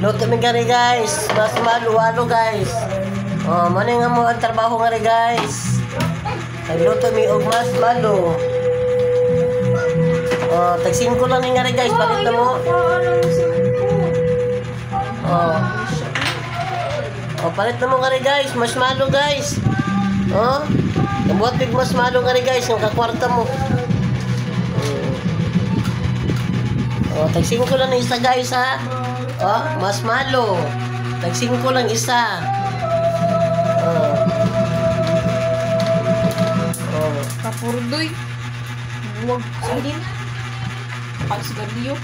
Luto mi gani guys. Mas maluwalo guys. Oh, mani nga mo ang trabaho nga rin guys. Nagluto mi og mas malo. Oh, tag-5 lang ni nga rin guys. Palit na mo. Oh. Oh, palit na mo nga rin guys. Mas malo guys. Oh. Nabuhat big mas malo nga rin guys. Yung kakwarta mo. Oh, tag-5 lang na isa guys ha. Oh, mas malo. Tag-5 lang isa. Oh. Oh. Kapurdoy. Huwag salin. Pagsigarilyo.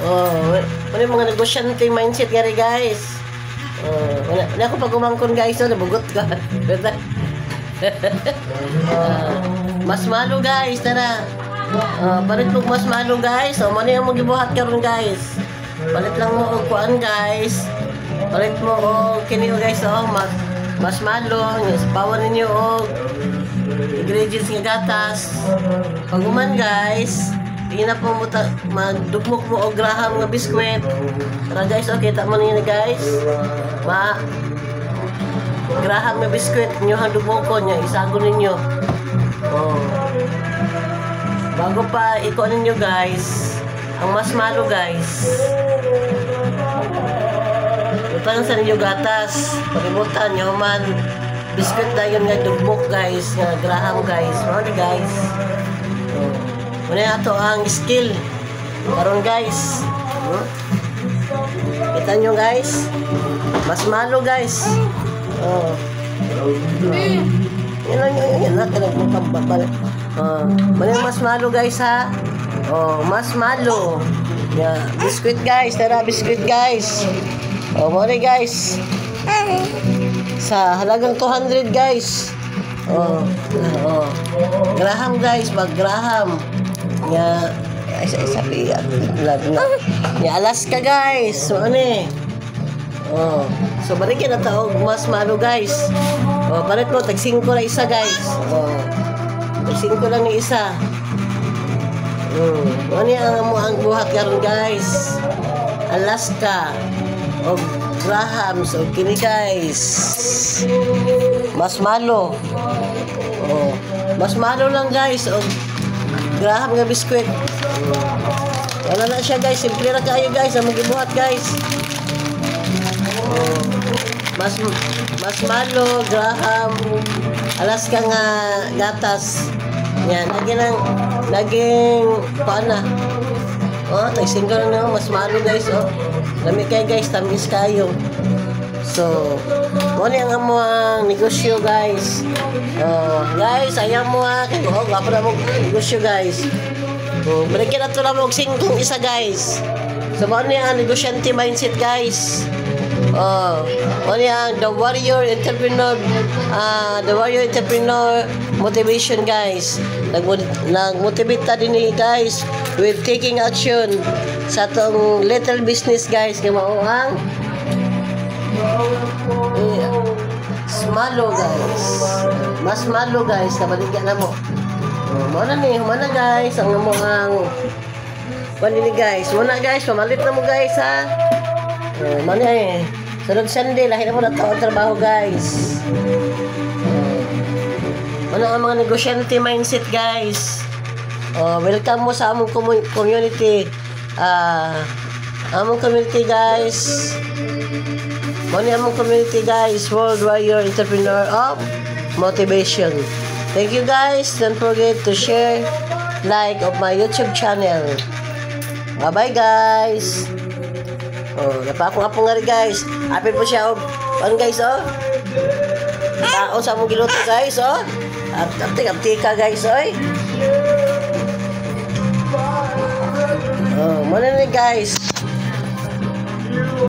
Oh, wala mga negosyante mindset nga rin guys. Oh, wala ako pag umangkon guys, oh, nabugot ka. Mas malo guys, tara. Palit mo mas malo guys. O, mali ang magibuhat karon guys. Palit lang mo og kuan guys. Palit mo og kiniyo guys, oh, mas malo. Bawan ninyo og ingredients nga gatas. Paguman guys, tingin na po mo magdugmok mo og graham nga biskwit. Tara guys, okay, kita mo ninyo guys. Graham nga biskwit nyo ang dugmokon nyo, isago ninyo. Oh. Bago pa iko ninyo guys, ang mas malo guys. Utang sa ninyo gatas. Palimutan nyo man. Biscuit na yun nga dugmok guys. Nga graham guys. Mga guys. Muna ito ang skill. Karon guys. Kita nyo guys. Mas malo guys. Oh. Yan na. Talagang babalik. Muna mas malo guys ha. Oh, mas malo. Yeah. Biscuit guys. Tara biscuit guys. Oh, muna guys. Sa halagang 200 guys. Oh. Graham guys, mag-graham. Ya, sabi ya Alaska guys. So ano eh. Oh. So balikin na taog mas malo guys. Oh, palit mo tag 5 na isa guys. Oh. Tag 5 lang ni isa. Ano ang buhat karon guys. Alaska. Oh, Grahams, o kini guys. Mas malo. Oh, mas malo lang guys. O Graham nga biskwit. Wala na siya guys. Simple na kayo guys. Ang magibuhat guys. Oh, mas malo, Graham, Alaska nga gatas. Yan, naging paana. Oh, tag-single na mas malo guys, oh. Lami kayo guys, tamis kayo. So, muna ang amo ang negosyo guys. Guys, ayaw mo ha. Oh, gapa na mo negosyo guys. Balikin na ito na mo 5 isa guys. So, muna ang negosyante mindset guys. Muna ang the warrior entrepreneur motivation guys. Nag-motivate ta din guys with taking action sa tong little business guys nga mao ang malo guys. Mas malo guys, kabaligyan na mo. Muna ni, humana guys ang mo ang panili guys. Muna guys, pamalit na mo guys ha. Muna eh. Sunod Sunday, lahi na mo na taon trabaho guys. Muna ang mga negosyante mindset guys. Welcome mo sa among community. Among community guys. Muna among community guys. World Warrior Entrepreneur of Motivation. Thank you guys. Don't forget to share, like of my YouTube channel. Bye bye guys. Napako nga po nga rin guys. Happy po siya. Ano guys tao sa among giluto guys Aptika guys oy. Muna na guys.